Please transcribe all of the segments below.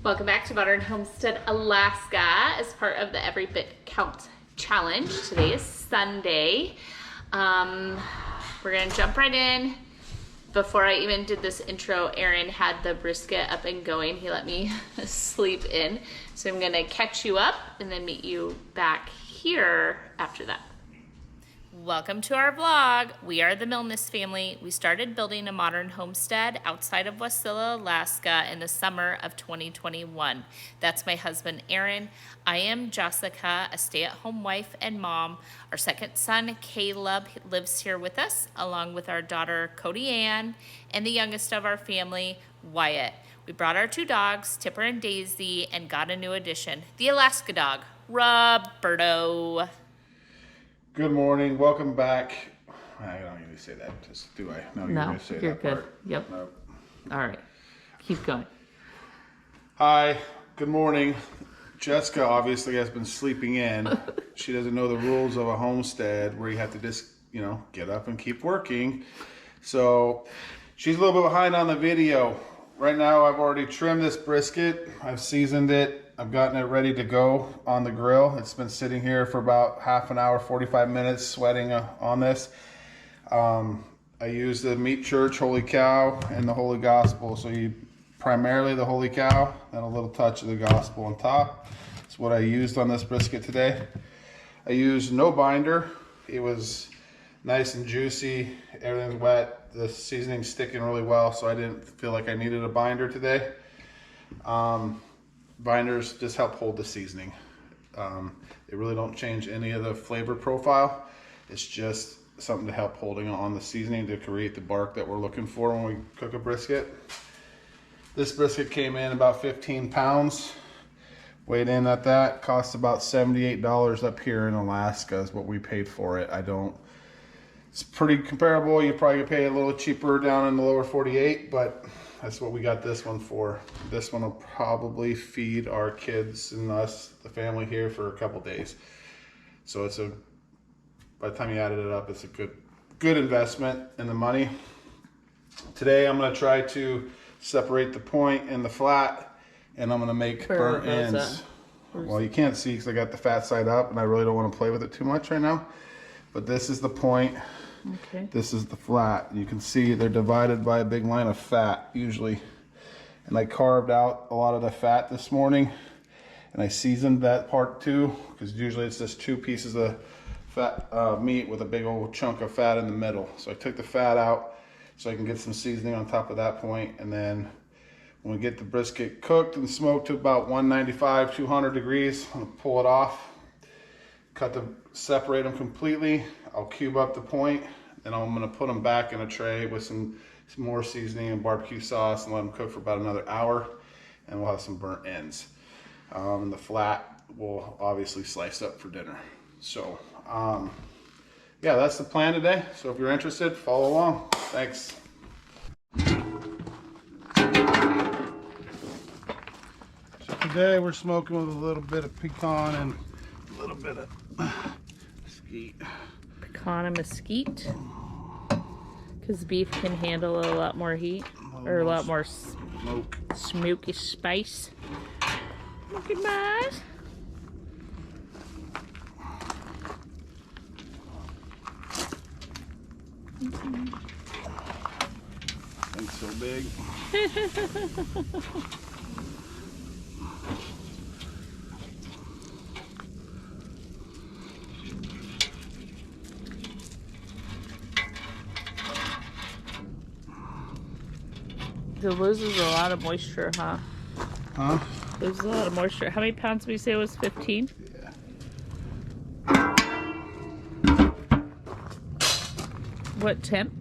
Welcome back to Modern Homestead Alaska as part of the Every Bit Counts Challenge. Today is Sunday. We're gonna jump right in. Before I even did this intro, Aaron had the brisket up and going. He let me sleep in. So I'm gonna catch you up and then meet you back here after that. Welcome to our vlog. We are the Milnes family. We started building a modern homestead outside of Wasilla, Alaska in the summer of 2021. That's my husband, Aaron. I am Jessica, a stay-at-home wife and mom. Our second son, Caleb, lives here with us, along with our daughter, Cody Ann, and the youngest of our family, Wyatt. We brought our two dogs, Tipper and Daisy, and got a new addition, the Alaska dog, Roberto. Good morning, welcome back. I don't usually say that, just do I? No, you're going to say you're that good. part. Yep. No. All right, keep going. Hi, good morning. Jessica obviously has been sleeping in. She doesn't know the rules of a homestead where you have to just, get up and keep working. So she's a little bit behind on the video. Right now I've already trimmed this brisket. I've seasoned it. I've gotten it ready to go on the grill. It's been sitting here for about half an hour, 45 minutes, sweating on this. I use the Meat Church Holy Cow and the Holy Gospel. So you primarily the Holy Cow and a little touch of the Gospel on top. That's what I used on this brisket today. I used no binder. It was nice and juicy. Everything's wet. The seasoning's sticking really well, so I didn't feel like I needed a binder today. Binders just help hold the seasoning. They really don't change any of the flavor profile. It's just something to help holding on the seasoning to create the bark that we're looking for when we cook a brisket. This brisket came in about 15 pounds. Weighed in at that. Cost about $78 up here in Alaska is what we paid for it. It's pretty comparable. You probably could pay a little cheaper down in the lower 48, but that's what we got this one for. This one will probably feed our kids and us, the family here, for a couple days. So by the time you added it up, it's a good investment in the money. Today I'm going to try to separate the point and the flat, and I'm going to make burnt ends. Well, you can't see because I got the fat side up, and I really don't want to play with it too much right now. But this is the point. Okay. This is the flat. You can see they're divided by a big line of fat usually. And I carved out a lot of the fat this morning, and I seasoned that part too, because usually it's just two pieces of fat meat with a big old chunk of fat in the middle. So I took the fat out so I can get some seasoning on top of that point, and then when we get the brisket cooked and smoked to about 195, 200 degrees, I'm gonna pull it off, separate them completely. I'll cube up the point, and I'm gonna put them back in a tray with some more seasoning and barbecue sauce and let them cook for about another hour, and we'll have some burnt ends. And the flat will obviously slice up for dinner. So yeah, that's the plan today. So if you're interested, follow along. Thanks. So today we're smoking with a little bit of pecan and a little bit of mesquite. Pecan and mesquite, because beef can handle a lot more heat, or a lot more smoky spice. Look at that. Thing's so big. It loses a lot of moisture, huh? Huh? Loses a lot of moisture. How many pounds did we say it was? 15? Yeah. What temp?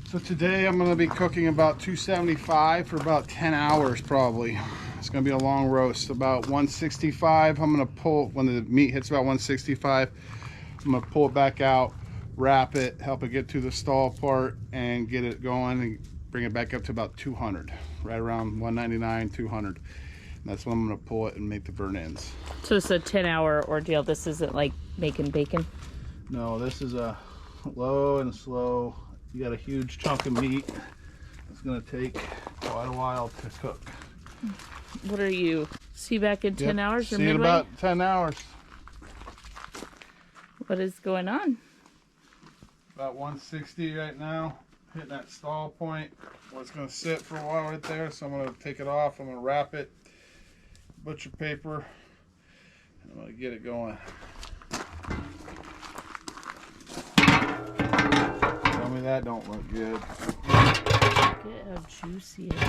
So today I'm going to be cooking about 275 for about 10 hours probably. It's going to be a long roast, about 165. I'm going to pull, when the meat hits about 165, I'm going to pull it back out, wrap it, help it get to the stall part, and get it going and bring it back up to about 200, right around 199, 200. And that's when I'm going to pull it and make the burnt ends. So it's a 10-hour ordeal. This isn't like making bacon? No, this is a low and slow. You got a huge chunk of meat. It's going to take quite a while to cook. What are you? See you back in 10 hours or See you in midway? about 10 hours. What is going on? About 160 right now. Hitting that stall point. Well, it's going to sit for a while right there, so I'm going to take it off. I'm going to wrap it, butcher paper, and I'm going to get it going. Tell me that don't look good. Look at how juicy it is.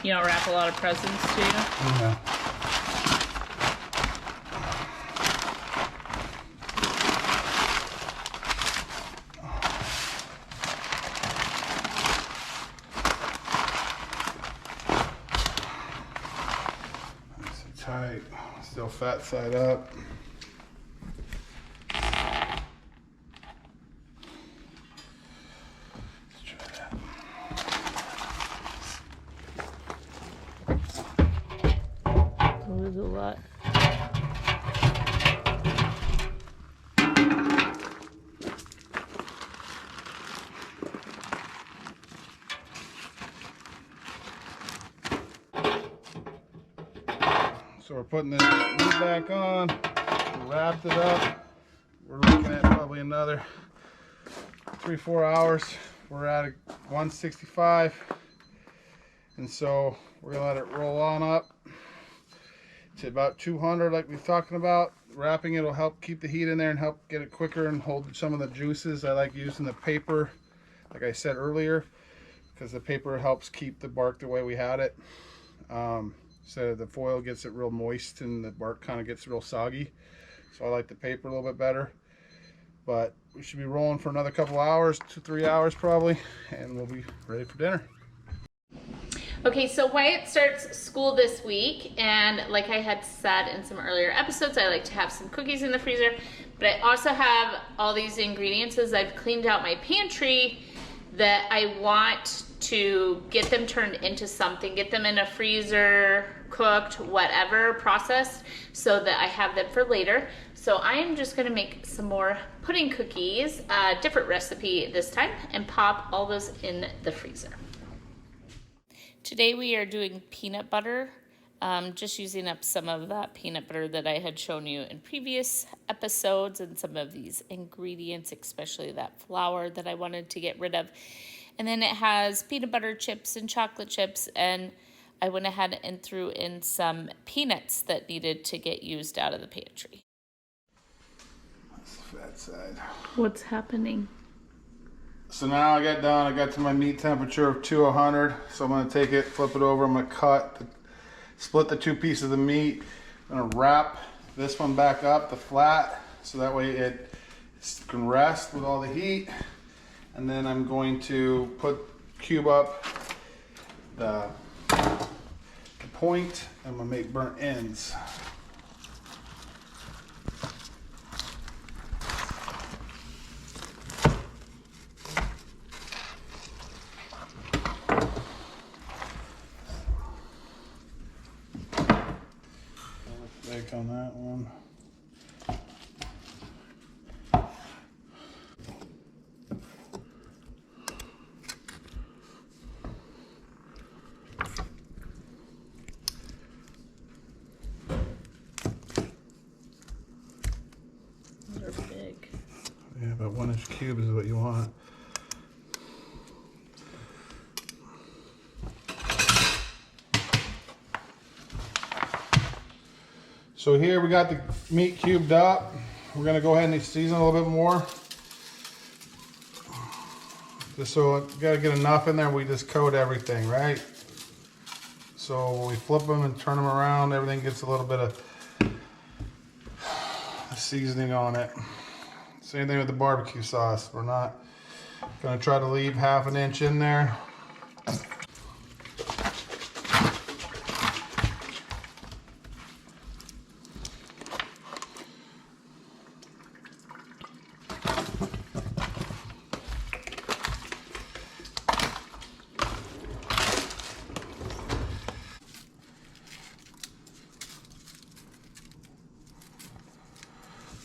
You don't wrap a lot of presents, do you? Yeah. Nice and tight. Still fat side up. There's a lot. So we're putting the lid back on. We wrapped it up. We're looking at probably another 3-4 hours. We're at 165. And so we're gonna let it roll on up to about 200 like we're talking about. Wrapping it will help keep the heat in there and help get it quicker and hold some of the juices. I like using the paper, like I said earlier, because the paper helps keep the bark the way we had it. So the foil gets it real moist and the bark kind of gets real soggy. So I like the paper a little bit better. But we should be rolling for another couple hours, 2-3 hours probably, and we'll be ready for dinner. Okay, so Wyatt starts school this week, and like I had said in some earlier episodes, I like to have some cookies in the freezer, but I also have all these ingredients as I've cleaned out my pantry that I want to get them turned into something, get them in a freezer, cooked, whatever, processed, so that I have them for later. So I am just gonna make some more pudding cookies, a different recipe this time, and pop all those in the freezer. Today we are doing peanut butter, just using up some of that peanut butter that I had shown you in previous episodes and some of these ingredients, especially that flour that I wanted to get rid of. And then it has peanut butter chips and chocolate chips, and I went ahead and threw in some peanuts that needed to get used out of the pantry. That's the fat side. What's happening? So now I got done, I got to my meat temperature of 200. So I'm gonna take it, flip it over, I'm gonna split the two pieces of the meat. I'm gonna wrap this one back up, the flat, so that way it can rest with all the heat. And then I'm going to cube up the point. I'm gonna make burnt ends. Steak on that one. Those are big. Yeah, about 1-inch cubes is what you want. So here we got the meat cubed up. We're gonna go ahead and season a little bit more. Just so we gotta get enough in there, we just coat everything, right? So when we flip them and turn them around, everything gets a little bit of seasoning on it. Same thing with the barbecue sauce. We're not gonna try to leave 1/2 inch in there.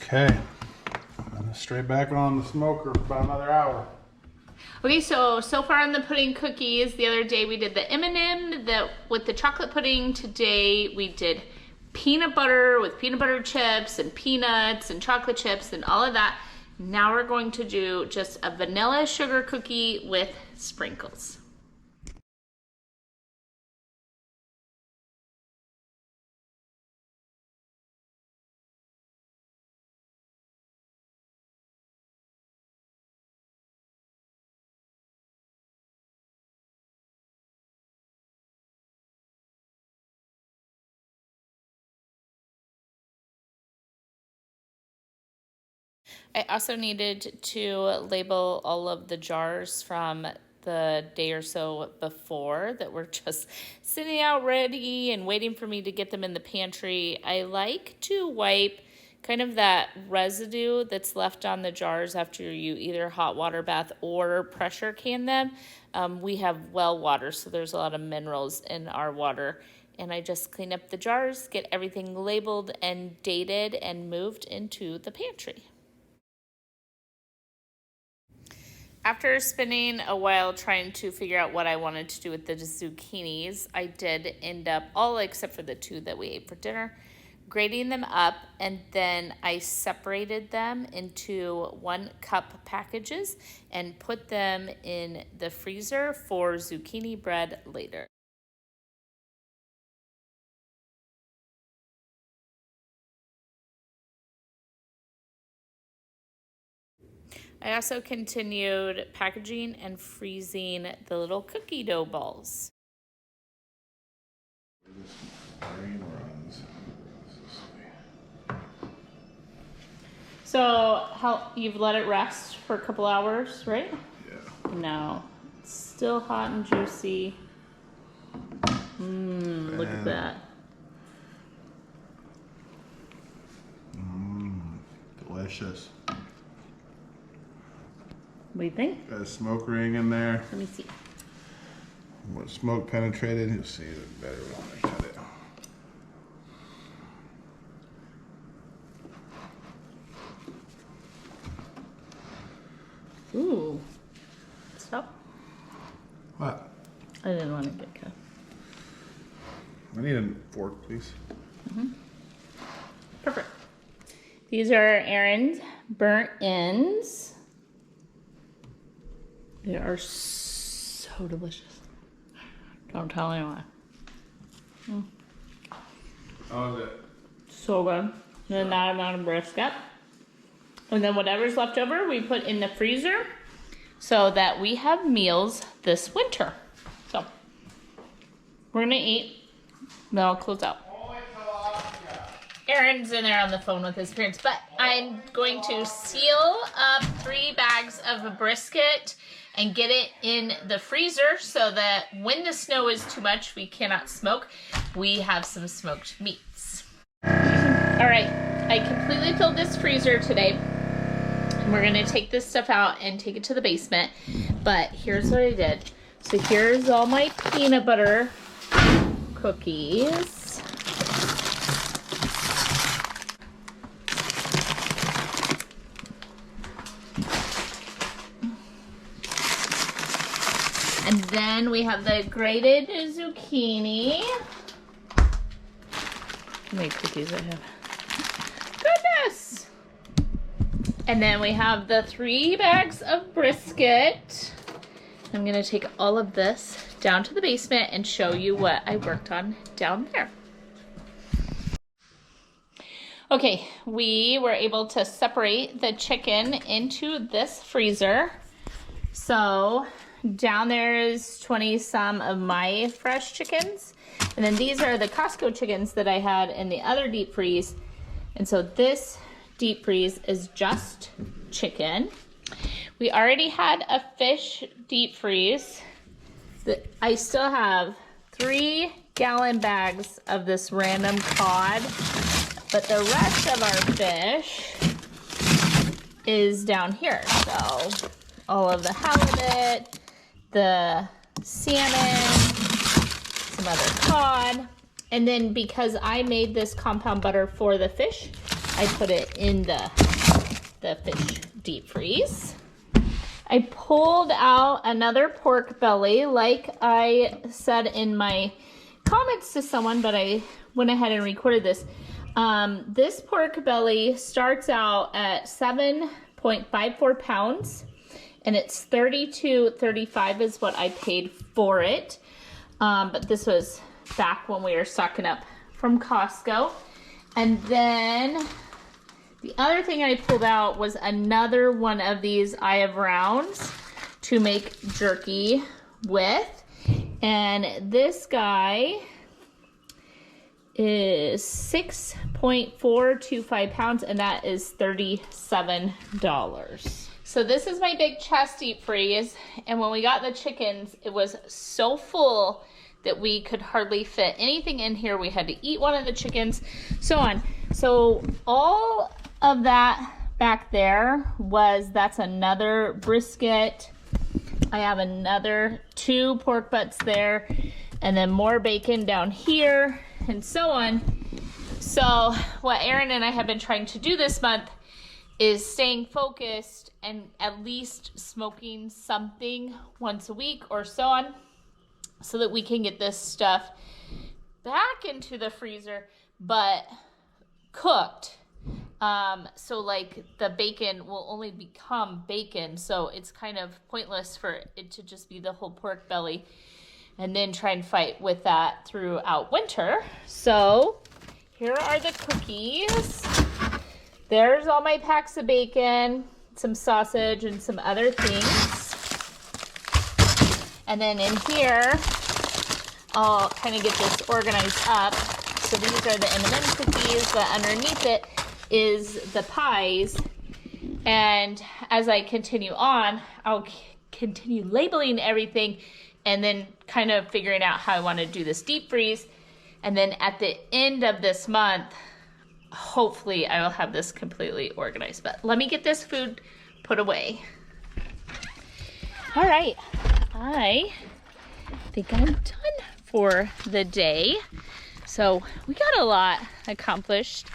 Okay, straight back on the smoker for about another hour. Okay, so far on the pudding cookies, the other day we did the M&M with the chocolate pudding. Today we did peanut butter with peanut butter chips and peanuts and chocolate chips and all of that. Now we're going to do just a vanilla sugar cookie with sprinkles. I also needed to label all of the jars from the day or so before that were just sitting out ready and waiting for me to get them in the pantry. I like to wipe kind of that residue that's left on the jars after you either hot water bath or pressure can them. We have well water, so there's a lot of minerals in our water. And I just clean up the jars, get everything labeled and dated, and moved into the pantry. After spending a while trying to figure out what I wanted to do with the zucchinis, I did end up, all except for the 2 that we ate for dinner, grating them up, and then I separated them into 1 cup packages and put them in the freezer for zucchini bread later. I also continued packaging and freezing the little cookie dough balls. So you've let it rest for a couple hours, right? Yeah. No, it's still hot and juicy. Look at that. Delicious. What do you think? Got a smoke ring in there. Let me see. When smoke penetrated, you'll see it better when I cut it. Ooh. Stop. What? I didn't want to get cut. I need a fork, please. Perfect. These are Aaron's burnt ends. They are so delicious. Don't tell anyone. How is it? So good. And then that amount of brisket. And then whatever's left over, we put in the freezer so that we have meals this winter. So we're gonna eat, then I'll close out. Aaron's in there on the phone with his parents, but I'm going to seal up 3 bags of brisket and get it in the freezer so that when the snow is too much, we cannot smoke, we have some smoked meats. All right, I completely filled this freezer today. We're gonna take this stuff out and take it to the basement, but here's what I did. So here's all my peanut butter cookies. And then we have the grated zucchini. How many cookies I have? Goodness! And then we have the 3 bags of brisket. I'm gonna take all of this down to the basement and show you what I worked on down there. Okay, we were able to separate the chicken into this freezer. So down there is 20 some of my fresh chickens. And then these are the Costco chickens that I had in the other deep freeze. And so this deep freeze is just chicken. We already had a fish deep freeze. I still have 3-gallon bags of this random cod, but the rest of our fish is down here. So all of the halibut, the salmon, some other cod, and then because I made this compound butter for the fish, I put it in the fish deep freeze. I pulled out another pork belly, like I said in my comments to someone, but I went ahead and recorded this. This pork belly starts out at 7.54 pounds, and it's $32.35 is what I paid for it. But this was back when we were stocking up from Costco. And then the other thing I pulled out was another one of these eye of rounds to make jerky with. And this guy is 6.425 pounds, and that is $37. So this is my big chest deep freeze. And when we got the chickens, it was so full that we could hardly fit anything in here. We had to eat one of the chickens, so on. So all of that back there that's another brisket. I have another 2 pork butts there, and then more bacon down here, and so on. So what Aaron and I have been trying to do this month is staying focused and at least smoking something once a week or so on, so that we can get this stuff back into the freezer, but cooked. So like the bacon will only become bacon, so it's kind of pointless for it to just be the whole pork belly and then try and fight with that throughout winter. So here are the cookies. There's all my packs of bacon, some sausage, and some other things. And then in here, I'll kind of get this organized up. So these are the M&M cookies, but underneath it is the pies. And as I continue on, I'll continue labeling everything and then kind of figuring out how I want to do this deep freeze. And then at the end of this month, hopefully I will have this completely organized. But let me get this food put away. All right, I think I'm done for the day. So we got a lot accomplished.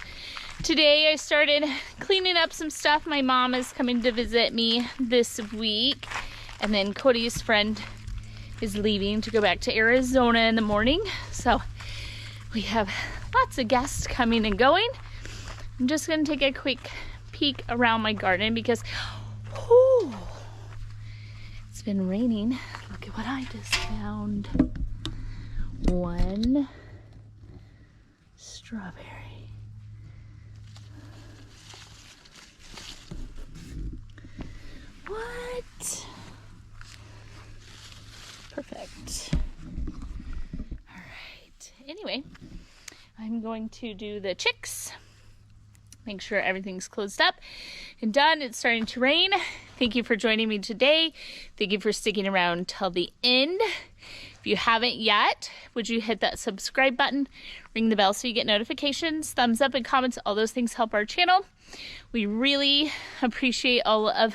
Today I started cleaning up some stuff. My mom is coming to visit me this week. And then Cody's friend is leaving to go back to Arizona in the morning. So we have lots of guests coming and going. I'm just gonna take a quick peek around my garden because whew, it's been raining. Look at what I just found. One strawberry. What? Perfect. All right. Anyway, I'm going to do the chicks. Make sure everything's closed up and done. It's starting to rain. Thank you for joining me today. Thank you for sticking around till the end. If you haven't yet, would you hit that subscribe button, ring the bell so you get notifications, thumbs up and comments. All those things help our channel. We really appreciate all of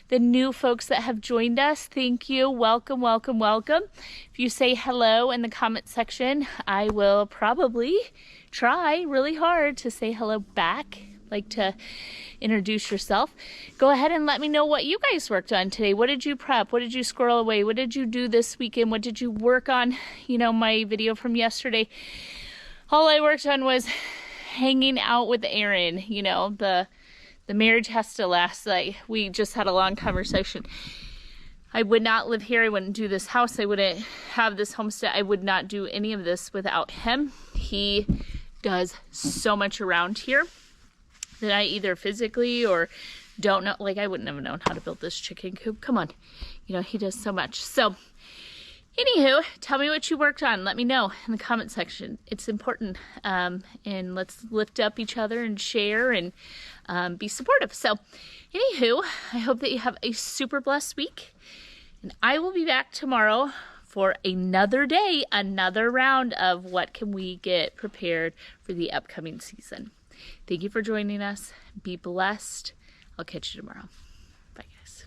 the new folks that have joined us. Thank you. Welcome, welcome, welcome. If you say hello in the comment section, I will probably try really hard to say hello back. Like to introduce yourself. Go ahead and let me know what you guys worked on today. What did you prep? What did you squirrel away? What did you do this weekend? What did you work on? You know, my video from yesterday, all I worked on was hanging out with Aaron. You know, the marriage has to last. Like, we just had a long conversation. I would not live here. I wouldn't do this house. I wouldn't have this homestead. I would not do any of this without him. He does so much around here that I either physically or don't know. Like, I wouldn't have known how to build this chicken coop. Come on. You know, he does so much. So, anywho, tell me what you worked on. Let me know in the comment section. It's important. And let's lift up each other and share and be supportive. So, anywho, I hope that you have a super blessed week. And I will be back tomorrow for another day, another round of what can we get prepared for the upcoming season. Thank you for joining us. Be blessed. I'll catch you tomorrow. Bye, guys.